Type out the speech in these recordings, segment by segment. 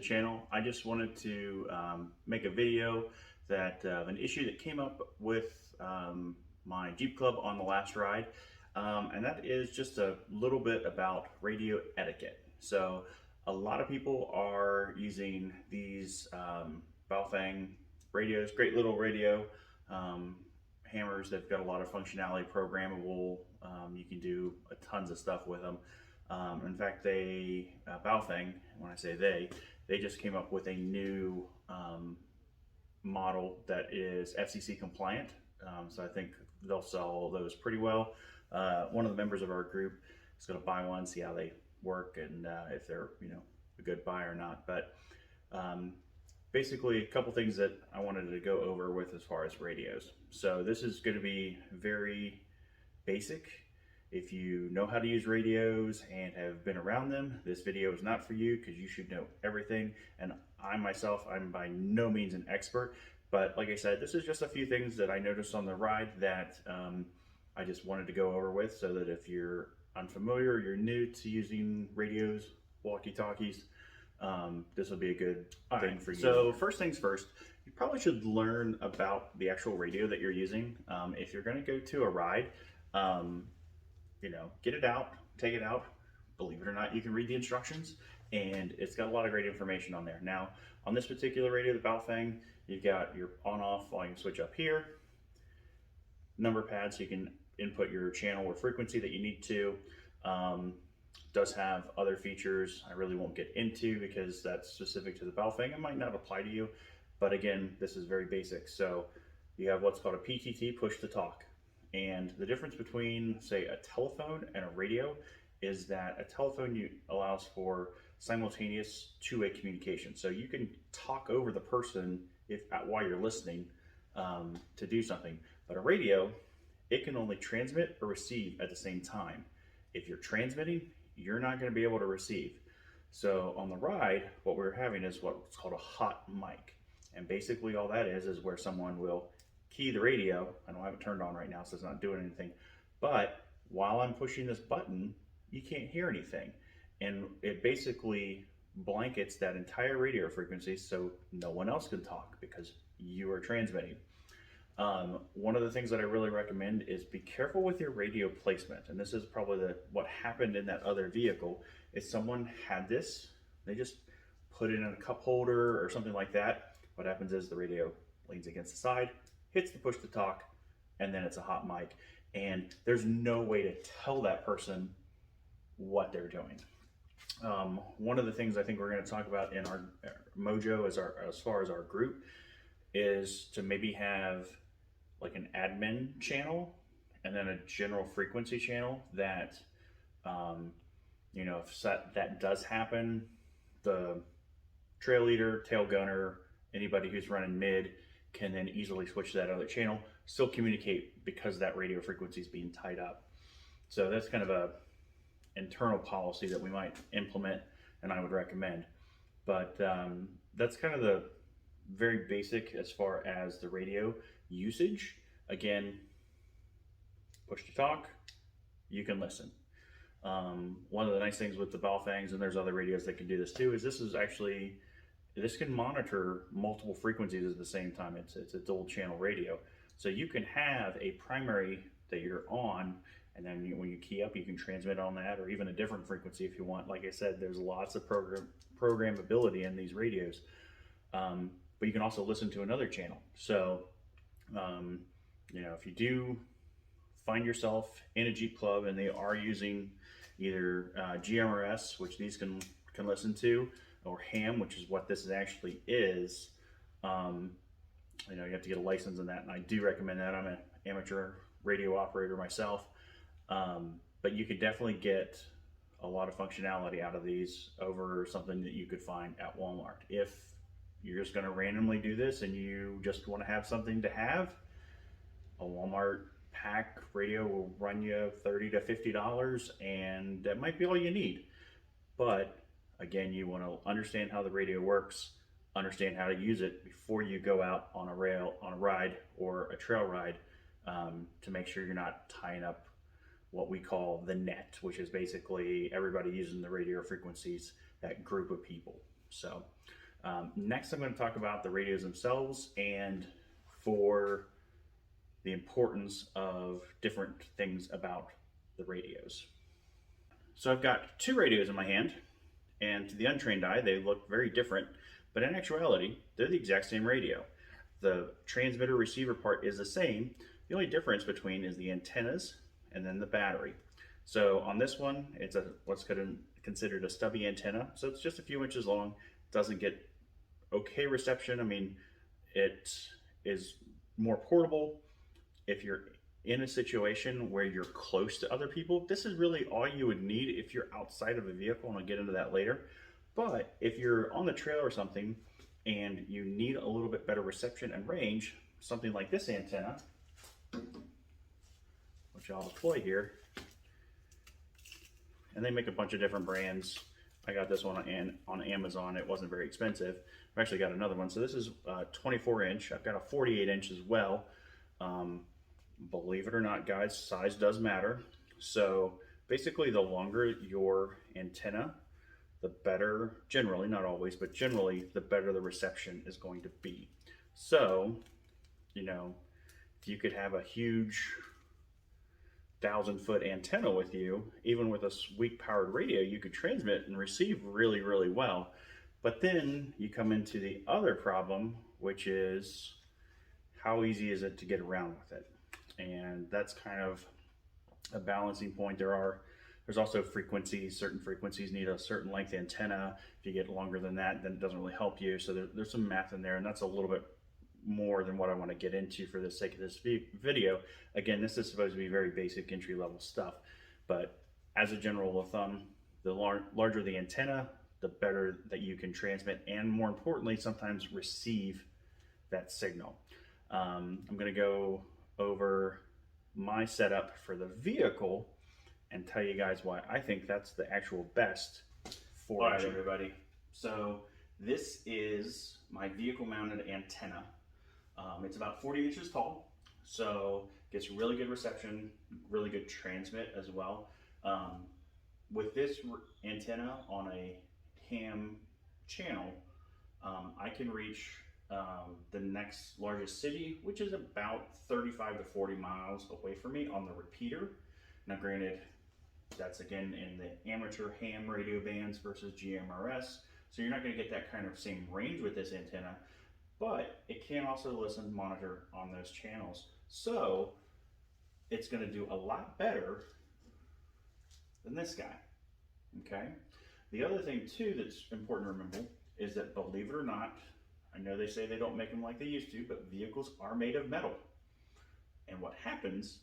channel. I just wanted to make a video that an issue that came up with my Jeep Club on the last ride, and that is just a little bit about radio etiquette. So a lot of people are using these Baofeng radios, great little radio hammers. They've got a lot of functionality, programmable. You can do tons of stuff with them. In fact, Baofeng, when I say they just came up with a new model that is FCC compliant. So I think they'll sell those pretty well. One of the members of our group is going to buy one, see how they work, and if they're a good buy or not. But basically, a couple things that I wanted to go over with as far as radios. So this is going to be very basic. If you know how to use radios and have been around them, this video is not for you, because you should know everything. And I myself, I'm by no means an expert, but like I said, this is just a few things that I noticed on the ride that I just wanted to go over with, so that if you're unfamiliar, you're new to using radios, walkie-talkies, this will be a good thing for you. So first things first, you probably should learn about the actual radio that you're using. If you're going to go to a ride, get it out, take it out. Believe it or not, you can read the instructions, and it's got a lot of great information on there. Now, on this particular radio, the Baofeng, you've got your on-off volume switch up here, number pad, so you can input your channel or frequency that you need to. Does have other features I really won't get into, because that's specific to the Baofeng. It might not apply to you, but again, this is very basic. So you have what's called a PTT, push to talk. And the difference between, say, a telephone and a radio is that a telephone allows for simultaneous two-way communication. So you can talk over the person while you're listening to do something. But a radio, it can only transmit or receive at the same time. If you're transmitting, you're not going to be able to receive. So on the ride, what we're having is what's called a hot mic. And basically all that is where someone will key the radio. I don't have it turned on right now, so it's not doing anything. But while I'm pushing this button, you can't hear anything. And it basically blankets that entire radio frequency, so no one else can talk because you are transmitting. One of the things that I really recommend is be careful with your radio placement. And this is probably what happened in that other vehicle, is someone had this, they just put it in a cup holder or something like that. What happens is the radio leans against the side, hits the push to talk, and then it's a hot mic. And there's no way to tell that person what they're doing. One of the things I think we're going to talk about in our mojo as far as our group is to maybe have like an admin channel and then a general frequency channel that, if that does happen, the trail leader, tail gunner, anybody who's running mid can then easily switch to that other channel, still communicate, because that radio frequency is being tied up. So that's kind of a internal policy that we might implement, and I would recommend. But that's kind of the very basic as far as the radio usage. Again, push to talk, you can listen. One of the nice things with the Baofengs, and there's other radios that can do this too, is this can monitor multiple frequencies at the same time. It's a dual channel radio. So you can have a primary that you're on, and then when you key up, you can transmit on that, or even a different frequency if you want. Like I said, there's lots of programmability in these radios. But you can also listen to another channel. So, if you do find yourself in a Jeep Club and they are using either GMRS, which these can listen to, or ham, which is what this actually is, you have to get a license in that, and I do recommend that. I'm an amateur radio operator myself, but you could definitely get a lot of functionality out of these over something that you could find at Walmart. If you're just going to randomly do this and you just want to have something to have, a Walmart pack radio will run you $30 to $50, and that might be all you need. But again, you want to understand how the radio works, understand how to use it before you go out on a ride or a trail ride, to make sure you're not tying up what we call the net, which is basically everybody using the radio frequencies, that group of people. So next I'm going to talk about the radios themselves and for the importance of different things about the radios. So I've got two radios in my hand, and to the untrained eye they look very different, but in actuality they're the exact same radio. The transmitter receiver part is the same. The only difference between is the antennas and then the battery. So on this one, it's what's considered a stubby antenna. So it's just a few inches long, doesn't get okay reception. I mean, it is more portable. If you're in a situation where you're close to other people, this is really all you would need if you're outside of a vehicle, and I'll get into that later. But if you're on the trail or something and you need a little bit better reception and range, something like this antenna, which I'll deploy here, and they make a bunch of different brands. I got this one on Amazon. It wasn't very expensive. I've actually got another one. So this is 24 inch. I've got a 48 inch as well. Believe it or not, guys, size does matter. So basically the longer your antenna, the better, generally, not always, but generally the better the reception is going to be. So, you know, if you could have a huge 1,000-foot antenna with you, even with a weak powered radio, you could transmit and receive really, really well. But then you come into the other problem, which is how easy is it to get around with it? And that's kind of a balancing point. There's also frequencies. Certain frequencies need a certain length antenna. If you get longer than that, then it doesn't really help you. So there's some math in there, and that's a little bit more than what I want to get into for the sake of this video. Again, this is supposed to be very basic entry-level stuff, but as a general rule of thumb, the larger the antenna, the better that you can transmit and, more importantly, sometimes receive that signal. I'm going to go over my setup for the vehicle and tell you guys why I think that's the actual best for everybody. So this is my vehicle mounted antenna. It's about 40 inches tall, so gets really good reception, really good transmit as well. With this antenna on a ham channel, I can reach the next largest city, which is about 35 to 40 miles away from me on the repeater. Now granted, that's again in the amateur ham radio bands versus GMRS, so you're not going to get that kind of same range with this antenna, but it can also listen and monitor on those channels. So it's going to do a lot better than this guy, okay? The other thing too that's important to remember is that, believe it or not, I know they say they don't make them like they used to, but vehicles are made of metal. And what happens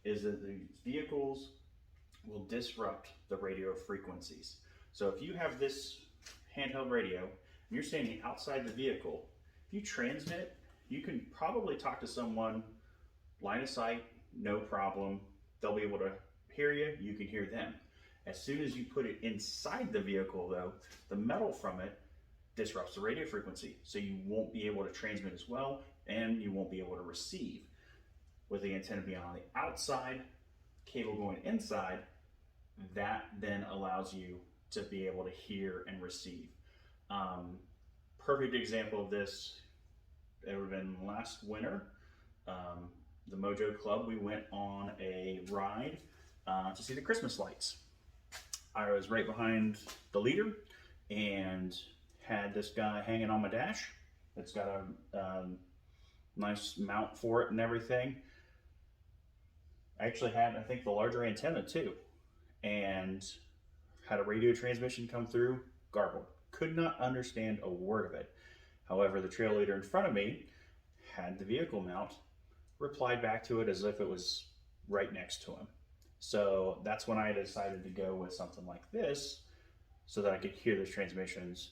is that the vehicles will disrupt the radio frequencies. So if you have this handheld radio and you're standing outside the vehicle, if you transmit, you can probably talk to someone line of sight, no problem. They'll be able to hear you, you can hear them. As soon as you put it inside the vehicle though, the metal from it disrupts the radio frequency, so you won't be able to transmit as well, and you won't be able to receive. With the antenna being on the outside, cable going inside, that then allows you to be able to hear and receive. Perfect example of this, it would have been last winter. The Mojo Club, we went on a ride to see the Christmas lights. I was right behind the leader and had this guy hanging on my dash. It's got a nice mount for it and everything. I actually had, I think, the larger antenna too, and had a radio transmission come through, garbled. Could not understand a word of it. However, the trail leader in front of me had the vehicle mount, replied back to it as if it was right next to him. So that's when I decided to go with something like this, so that I could hear those transmissions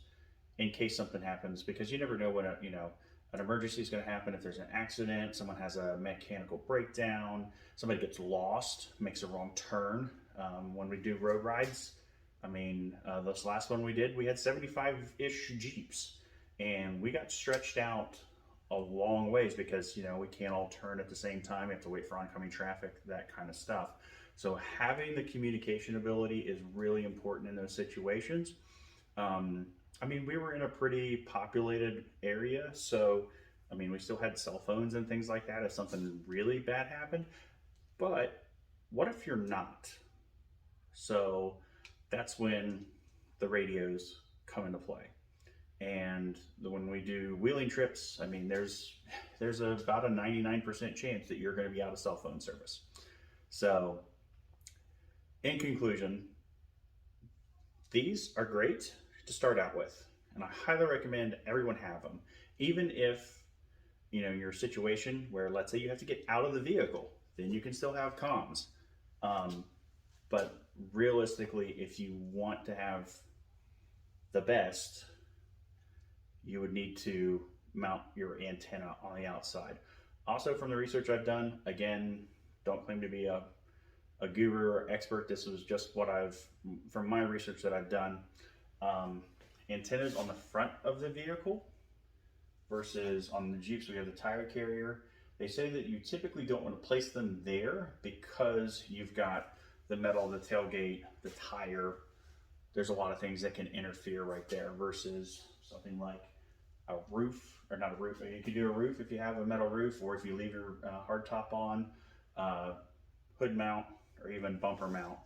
in case something happens, because you never know when an emergency is going to happen. If there's an accident, someone has a mechanical breakdown, somebody gets lost, makes a wrong turn. When we do road rides, I mean, this last one we did, we had 75-ish Jeeps, and we got stretched out a long ways because, we can't all turn at the same time. We have to wait for oncoming traffic, that kind of stuff. So having the communication ability is really important in those situations. I mean, we were in a pretty populated area, so I mean, we still had cell phones and things like that if something really bad happened. But what if you're not? So that's when the radios come into play. And when we do wheeling trips, I mean, there's about a 99% chance that you're going to be out of cell phone service. So, in conclusion, these are great to start out with, and I highly recommend everyone have them, even if your situation where, let's say, you have to get out of the vehicle, then you can still have comms. Um, but realistically, if you want to have the best, you would need to mount your antenna on the outside. Also, from the research I've done, again, don't claim to be a guru or expert. This was just what from my research that I've done. Antennas on the front of the vehicle versus on the Jeeps, we have the tire carrier. They say that you typically don't want to place them there because you've got the metal of the tailgate, the tire. There's a lot of things that can interfere right there versus something like a roof, or not a roof. You could do a roof if you have a metal roof, or if you leave your hard top on, hood mount, or even bumper mount.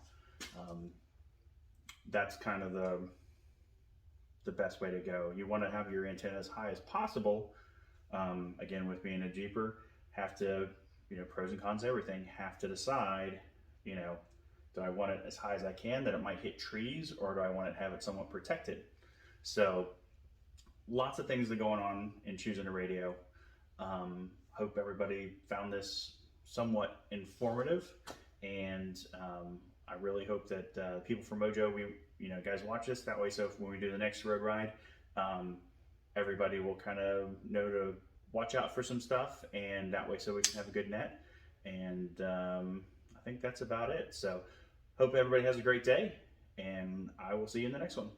That's kind of the best way to go. You want to have your antenna as high as possible. Again, with being a Jeeper, have to, pros and cons, everything, have to decide, do I want it as high as I can that it might hit trees, or do I want to have it somewhat protected? So lots of things that are going on in choosing a radio. Hope everybody found this somewhat informative, and I really hope that people from Mojo, guys watch this. That way, so when we do the next road ride, everybody will kind of know to watch out for some stuff, and that way, so we can have a good net. And I think that's about it. So, hope everybody has a great day, and I will see you in the next one.